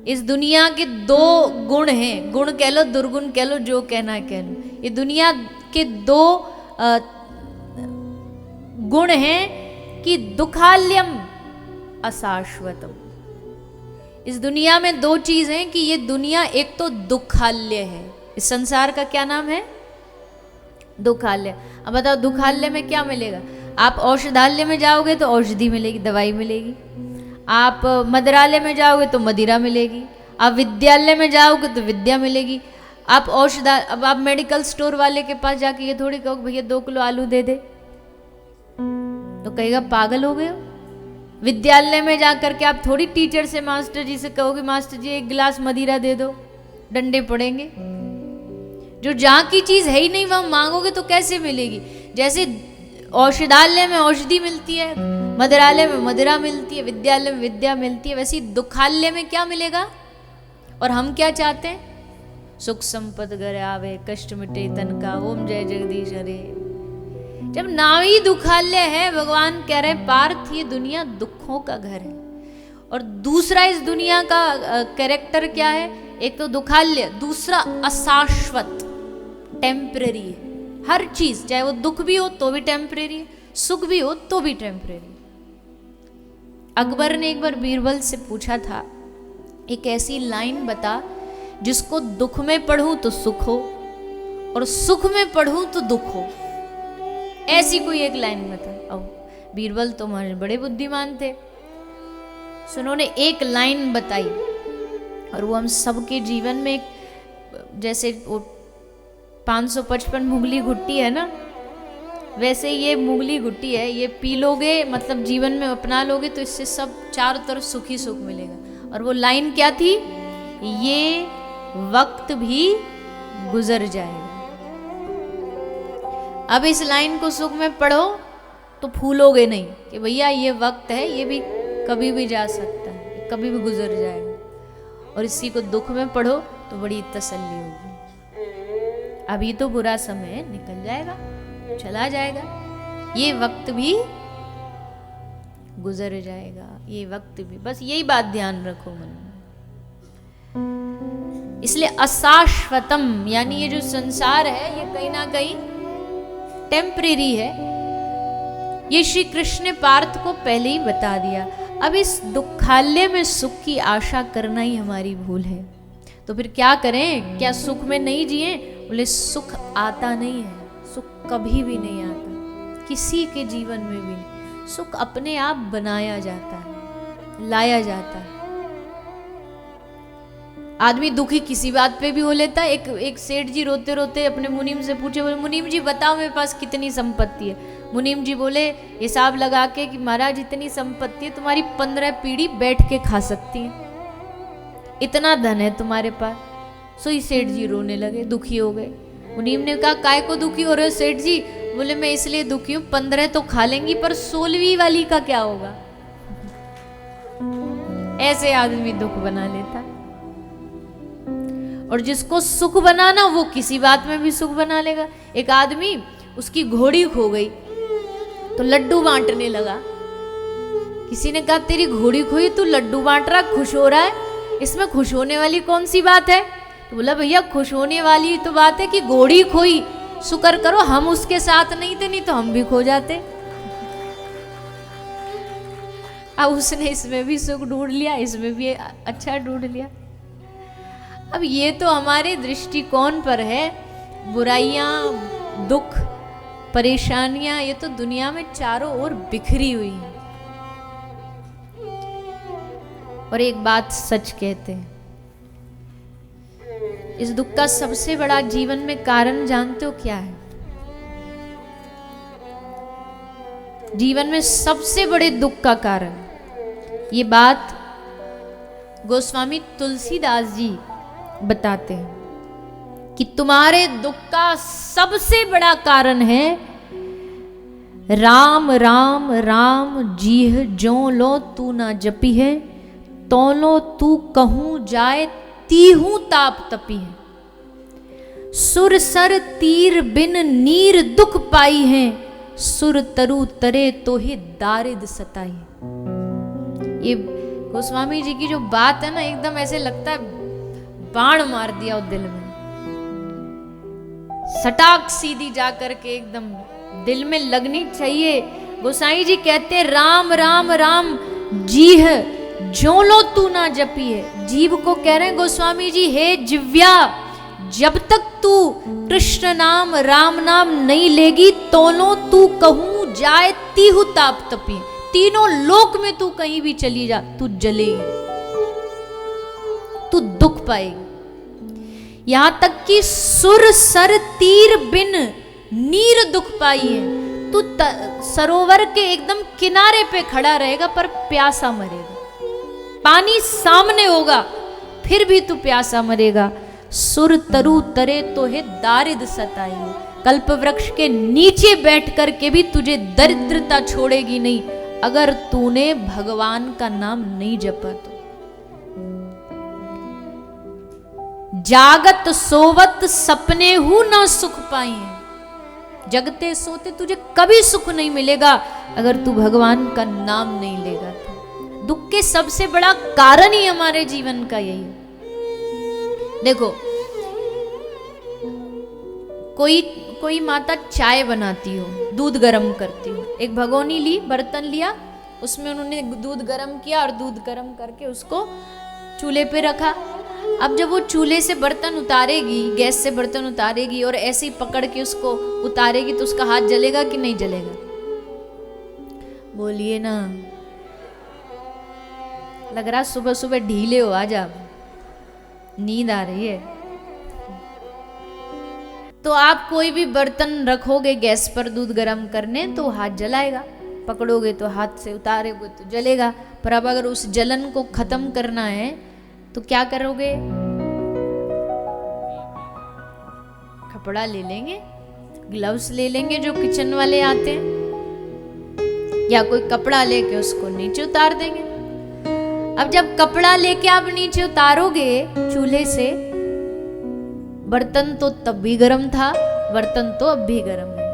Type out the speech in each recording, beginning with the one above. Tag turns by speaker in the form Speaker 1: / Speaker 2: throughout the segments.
Speaker 1: इस दुनिया के दो गुण हैं, गुण कह लो दुर्गुण कह लो, जो कहना है कह लो। ये दुनिया के दो गुण हैं कि दुखाल्यम अशाश्वतम। इस दुनिया में दो चीज हैं कि ये दुनिया एक तो दुखाल्य है, इस संसार का क्या नाम है? दुखाल्य। अब बताओ दुखाल्य में क्या मिलेगा? आप औषधालय में जाओगे तो औषधि मिलेगी, दवाई मिलेगी। आप मदिरालय में जाओगे तो मदिरा मिलेगी। आप विद्यालय में जाओगे तो विद्या मिलेगी। आप अब आप मेडिकल स्टोर वाले के पास जाके ये थोड़ी कहो भैया 2 किलो आलू दे दे, तो कहेगा पागल हो गए हो। विद्यालय में जाकर के आप थोड़ी टीचर से, मास्टर जी से कहोगे मास्टर जी 1 गिलास मदिरा दे दो, डंडे पड़ेंगे। जो जहाँ की चीज है ही नहीं वहां मांगोगे तो कैसे मिलेगी? जैसे औषधालय में औषधि मिलती है, मदिरालय में मदिरा मिलती है, विद्यालय में विद्या मिलती है, वैसे दुखालय में क्या मिलेगा? और हम क्या चाहते हैं? सुख संपद घर आवे, कष्ट मिटे तन का, ओम जय जगदीश हरे। जब नाम ही दुखालय है, भगवान कह रहे पार्थ ये दुनिया दुखों का घर है। और दूसरा इस दुनिया का कैरेक्टर क्या है? एक तो दुखालय, दूसरा अशाश्वत, टेम्परेरी है। हर चीज, चाहे वो दुख भी हो तो भी टेम्परेरी है, सुख भी हो तो भी टेम्परेरी। अकबर ने एक बार बीरबल से पूछा था, एक ऐसी लाइन बता जिसको दुख में पढ़ूं तो सुख हो और सुख में पढ़ूं तो दुख हो। ऐसी कोई एक लाइन बता। अब बीरबल तो बड़े बुद्धिमान थे, सो उन्होंने एक लाइन बताई और वो हम सबके जीवन में, जैसे वो 555 मुगली घुट्टी है ना, वैसे ये मुगली घुट्टी है, ये पी लोगे मतलब जीवन में अपना लोगे तो इससे सब चारों तरफ सुख ही सुख मिलेगा। और वो लाइन क्या थी? ये वक्त भी गुजर जाएगा। अब इस लाइन को सुख में पढ़ो तो फूलोगे नहीं कि भैया ये वक्त है, ये भी कभी भी जा सकता है, कभी भी गुजर जाएगा। और इसी को दुख में पढ़ो तो बड़ी तसल्ली होगी। अभी तो बुरा समय निकल जाएगा, चला जाएगा, ये वक्त भी गुजर जाएगा, ये वक्त भी। बस यही बात ध्यान रखो मन में। इसलिए अशाश्वतम, यानी ये जो संसार है ये कहीं ना कहीं टेम्परेरी है। ये श्री कृष्ण ने पार्थ को पहले ही बता दिया। अब इस दुखालय में सुख की आशा करना ही हमारी भूल है। तो फिर क्या करें? क्या सुख में नहीं जिए? बोले सुख आता नहीं है, सुख कभी भी नहीं आता, किसी के जीवन में भी नहीं। सुख अपने आप बनाया जाता है, लाया जाता है। आदमी दुखी किसी बात पे भी हो लेता है। एक सेठ जी रोते रोते अपने मुनीम से पूछे, बोले मुनीम जी बताओ मेरे पास कितनी संपत्ति है? मुनीम जी बोले हिसाब लगा के कि महाराज इतनी संपत्ति है तुम्हारी 15 पीढ़ी बैठ के खा सकती है, इतना धन है तुम्हारे पास। सो ही सेठ जी रोने लगे, दुखी हो गए। मुनीम ने कहा काय को दुखी हो रहे हो सेठ जी? बोले मैं इसलिए दुखी हूं, 15 तो खा लेंगी पर 16वीं वाली का क्या होगा? ऐसे आदमी दुख बना लेता। और जिसको सुख बनाना वो किसी बात में भी सुख बना लेगा। एक आदमी, उसकी घोड़ी खो गई तो लड्डू बांटने लगा। किसी ने कहा तेरी घोड़ी खोई, तू लड्डू बांट रहा, खुश हो रहा है, इसमें खुश होने वाली कौन सी बात है? तो बोला भैया खुश होने वाली तो बात है कि घोड़ी खोई, शुक्र करो हम उसके साथ नहीं थे, नहीं तो हम भी खो जाते। अब उसने इसमें भी सुख ढूंढ लिया, इसमें भी अच्छा ढूंढ लिया। अब ये तो हमारे दृष्टिकोण पर है। बुराइयां, दुख, परेशानियां ये तो दुनिया में चारों ओर बिखरी हुई हैं। और एक बात सच कहते हैं, इस दुख का सबसे बड़ा जीवन में कारण जानते हो क्या है? जीवन में सबसे बड़े दुख का कारण, ये बात गोस्वामी तुलसीदास जी बताते हैं कि तुम्हारे दुख का सबसे बड़ा कारण है राम राम राम जीह जो लो तू ना जपी है, तो लो तू कहूं जाए तीहूं ताप तपी है। सुर सर तीर बिन नीर दुख पाई है, सुर तरु तरे तो ही दारिद सताई। ये गोस्वामी जी की जो बात है ना, एकदम ऐसे लगता है बाण मार दिया उस दिल में, सटाक सीधी जाकर के एकदम दिल में लगनी चाहिए। गोसाई जी कहते राम राम राम जी है जो लो तू ना जपी है। जीव को कह रहे हैं गोस्वामी जी, हे जिव्या, जब तक तू कृष्ण नाम राम नाम नहीं लेगी, तोलो तू कहूं जाए तीहु ताप तपी। तीनों लोक में तू कहीं भी चली जा, तू जलेगी, तू दुख पाएगी। यहां तक कि सुर सर तीर बिन नीर दुख पाई है। तू सरोवर के एकदम किनारे पे खड़ा रहेगा पर प्यासा मरेगा। पानी सामने होगा फिर भी तू प्यासा मरेगा। सुर तरु तरे तो है दारिद सताई। कल्प वृक्ष के नीचे बैठ कर के भी तुझे दरिद्रता छोड़ेगी नहीं, अगर तूने भगवान का नाम नहीं जपा तो। जागत सोवत सपने हूं ना सुख पाए। जगते सोते तुझे कभी सुख नहीं मिलेगा अगर तू भगवान का नाम नहीं लेगा तो। दुख के सबसे बड़ा कारण ही हमारे जीवन का यही है। देखो, कोई माता चाय बनाती हो, दूध गर्म करती हो, एक भगोनी ली, बर्तन लिया, उसमें उन्होंने दूध गर्म किया और दूध गर्म करके उसको चूल्हे पे रखा। अब जब वो चूल्हे से बर्तन उतारेगी, गैस से बर्तन उतारेगी और ऐसे ही पकड़ के उसको उतारेगी तो उसका हाथ जलेगा कि नहीं जलेगा? बोलिए ना। लग रहा सुबह सुबह ढीले हो, आज आप नींद आ रही है। तो आप कोई भी बर्तन रखोगे गैस पर दूध गर्म करने तो हाथ जलाएगा, पकड़ोगे तो हाथ से उतारोगे तो जलेगा। पर अब अगर उस जलन को खत्म करना है तो क्या करोगे? कपड़ा ले लेंगे, ग्लव्स ले लेंगे जो किचन वाले आते हैं, या कोई कपड़ा लेके उसको नीचे उतार देंगे। अब जब कपड़ा लेके आप नीचे उतारोगे चूल्हे से, बर्तन तो तब भी गर्म था, बर्तन तो अब भी गर्म है।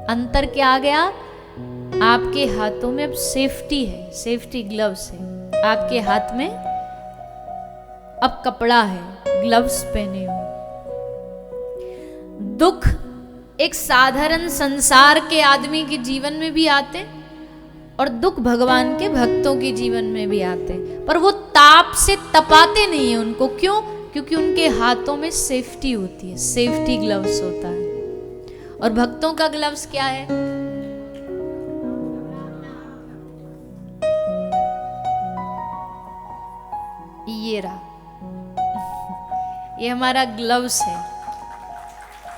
Speaker 1: अंतर क्या आ गया? आपके हाथों में अब सेफ्टी है, सेफ्टी ग्लव्स है आपके हाथ में, अब कपड़ा है, ग्लव्स पहने हो। दुख एक साधारण संसार के आदमी के जीवन में भी आते और दुख भगवान के भक्तों के जीवन में भी आते, पर वो ताप से तपाते नहीं है उनको। क्यों? क्योंकि उनके हाथों में सेफ्टी होती है, सेफ्टी ग्लव्स होता है। और भक्तों का ग्लव्स क्या है? ये रहा, ये हमारा ग्लव्स है।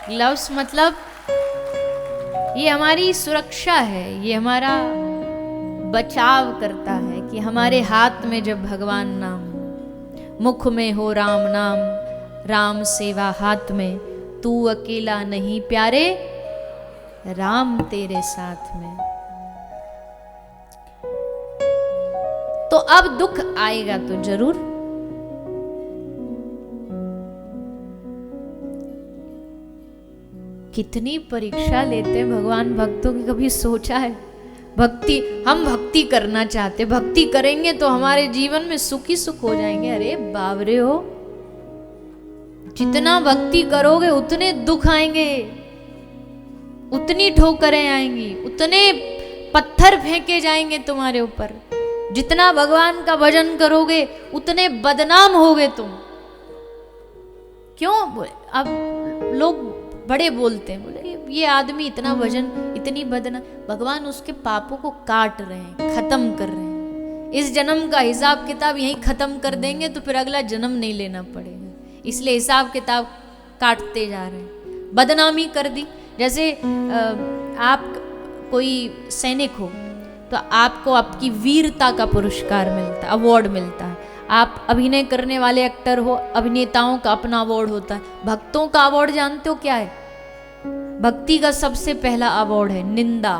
Speaker 1: ग्लव्स मतलब ये हमारी सुरक्षा है, ये हमारा बचाव करता है कि हमारे हाथ में जब भगवान नाम, मुख में हो राम नाम, राम सेवा हाथ में, तू अकेला नहीं प्यारे, राम तेरे साथ में। तो अब दुख आएगा तो जरूर, कितनी परीक्षा लेते हैं भगवान भक्तों की, कभी सोचा है? भक्ति, हम भक्ति करना चाहते, भक्ति करेंगे तो हमारे जीवन में सुख ही सुख हो जाएंगे। अरे बावरे हो, जितना भक्ति करोगे उतने दुख आएंगे, उतनी ठोकरें आएंगी, उतने पत्थर फेंके जाएंगे तुम्हारे ऊपर। जितना भगवान का भजन करोगे उतने बदनाम होगे तुम। क्यों? अब लोग बड़े बोलते हैं, बोले ये आदमी इतना भजन, इतनी बदना, भगवान उसके पापों को काट रहे हैं, खत्म कर रहे हैं। इस जन्म का हिसाब किताब यहीं खत्म कर देंगे तो फिर अगला जन्म नहीं लेना पड़ेगा, इसलिए हिसाब किताब काटते जा रहे हैं। बदनामी कर दी। जैसे आप कोई सैनिक हो तो आपको आपकी वीरता का पुरस्कार मिलता है, अवार्ड मिलता है। आप अभिनय करने वाले एक्टर हो, अभिनेताओं का अपना अवार्ड होता है। भक्तों का अवार्ड जानते हो क्या है? भक्ति का सबसे पहला अवार्ड है निंदा।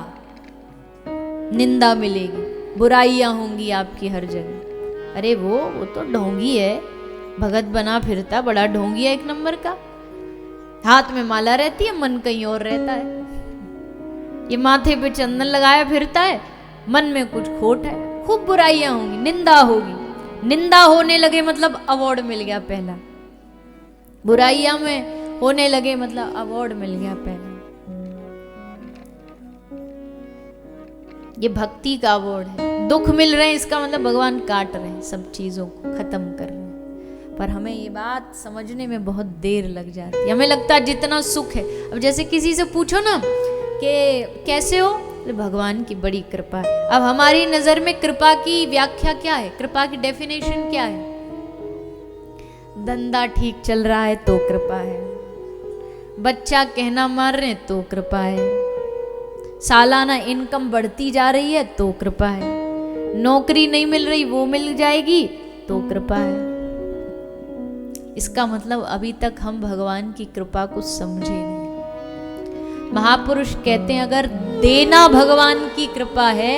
Speaker 1: निंदा मिलेगी, बुराइयां होंगी आपकी हर जगह। अरे वो तो ढोंगी है, भगत बना फिरता, बड़ा ढोंगी है एक नंबर का। हाथ में माला रहती है, मन कहीं और रहता है। ये माथे पे चंदन लगाया फिरता है, मन में कुछ खोट है। खूब बुराइयां होंगी, निंदा होगी। निंदा होने लगे मतलब अवार्ड मिल गया पहला, बुराइयां में होने लगे मतलब अवार्ड मिल गया पहला। ये भक्ति का अवार्ड है। दुख मिल रहे हैं इसका मतलब भगवान काट रहे हैं, सब चीजों को खत्म कर रहे हैं। पर हमें ये बात समझने में बहुत देर लग जाती है। हमें लगता है जितना सुख है, अब जैसे किसी से पूछो ना कि कैसे हो, तो भगवान की बड़ी कृपा है। अब हमारी नजर में कृपा की व्याख्या क्या है, कृपा की डेफिनेशन क्या है? धंधा ठीक चल रहा है तो कृपा है, बच्चा कहना मार रहे तो कृपा है, सालाना इनकम बढ़ती जा रही है तो कृपा है, नौकरी नहीं मिल रही वो मिल जाएगी तो कृपा है। इसका मतलब अभी तक हम भगवान की कृपा को समझे नहीं। महापुरुष कहते हैं अगर देना भगवान की कृपा है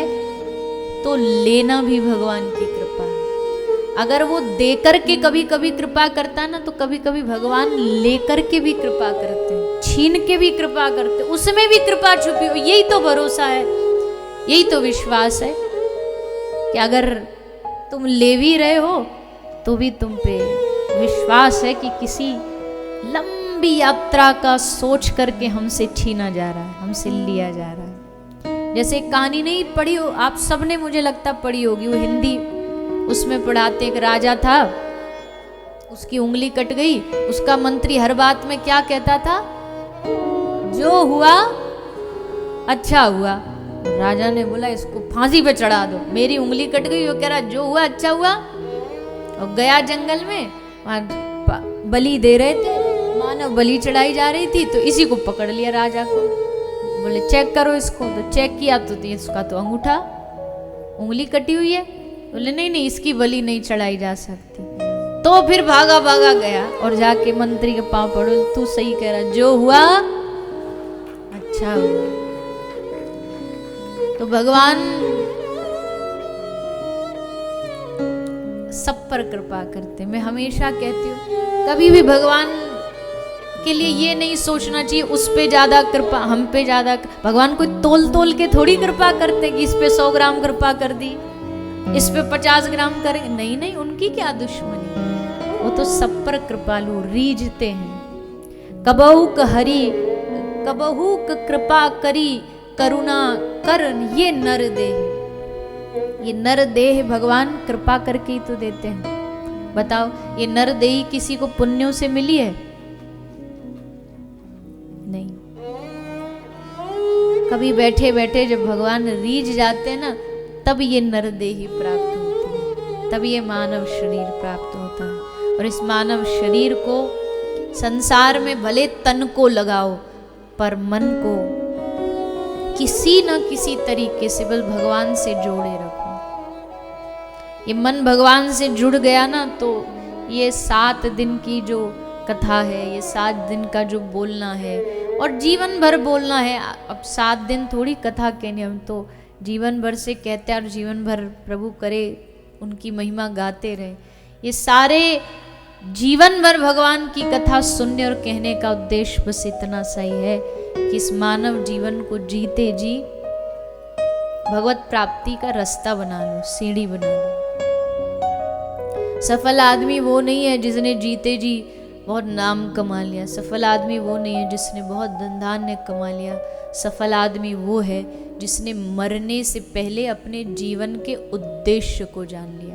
Speaker 1: तो लेना भी भगवान की कृपा है। अगर वो देकर के कभी कभी कृपा करता ना, तो कभी कभी भगवान लेकर के भी कृपा करते हैं, छीन के भी कृपा करते, उसमें भी कृपा छुपी हो। यही तो भरोसा है, यही तो विश्वास है कि अगर तुम ले भी रहे हो तो भी तुम पे विश्वास है कि किसी लंबी यात्रा का सोच करके हमसे छीना जा रहा है, हमसे लिया जा रहा है। जैसे कहानी नहीं पढ़ी हो आप सबने, मुझे लगता पढ़ी होगी, वो हिंदी उसमें पढ़ाते, एक राजा था, उसकी उंगली कट गई, उसका मंत्री हर बात में क्या कहता था, जो हुआ अच्छा हुआ। राजा ने बोला इसको फांसी पे चढ़ा दो, मेरी उंगली कट गई, वो कह रहा जो हुआ अच्छा हुआ। और गया जंगल में, वहां बलि दे रहे थे, मानव बलि चढ़ाई जा रही थी, तो इसी को पकड़ लिया राजा को, बोले चेक करो इसको। तो चेक किया तो इसका तो अंगूठा, उंगली कटी हुई है। बोले नहीं नहीं इसकी बलि नहीं चढ़ाई जा सकती। तो फिर भागा भागा गया और जाके मंत्री के पांव पड़ो, तू सही कह रहा, जो हुआ अच्छा हुआ। तो भगवान सब पर कृपा करते। मैं हमेशा कहती हूँ कभी भी भगवान के लिए ये नहीं सोचना चाहिए उस पे ज्यादा कृपा, हम पे ज्यादा। भगवान कोई तोल तोल के थोड़ी कृपा करते कि इस पे 100 ग्राम कृपा कर दी, इस पे 50 ग्राम करेंगे, नहीं नहीं, उनकी क्या दुश्मनी, वो तो सब पर कृपालु रीझते हैं। कबहुक हरि कबहुक कृपा करी करुणा कर ये नर देह। ये नर देह भगवान कृपा करके ही तो देते हैं। बताओ ये नर देही किसी को पुण्यों से मिली है? नहीं। कभी बैठे बैठे जब भगवान रीझ जाते हैं ना, तब ये नर देही प्राप्त होती है, तब ये मानव शरीर प्राप्त होता है। और इस मानव शरीर को संसार में भले तन को लगाओ, पर मन को किसी न किसी तरीके से बस भगवान से जोड़े रखो। ये मन भगवान से जुड़ गया ना, तो ये 7 दिन की जो कथा है, ये 7 दिन का जो बोलना है, और जीवन भर बोलना है। अब 7 दिन थोड़ी कथा कहनी, हम तो जीवन भर से कहते हैं और जीवन भर प्रभु करे उनकी महिमा गाते रहे। ये सारे जीवन भर भगवान की कथा सुनने और कहने का उद्देश्य बस इतना सही है कि इस मानव जीवन को जीते जी भगवत प्राप्ति का रास्ता बना लो, सीढ़ी बना लो। सफल आदमी वो नहीं है जिसने जीते जी बहुत नाम कमा लिया, सफल आदमी वो नहीं है जिसने बहुत धन धान्य कमा लिया। सफल आदमी वो है जिसने मरने से पहले अपने जीवन के उद्देश्य को जान लिया।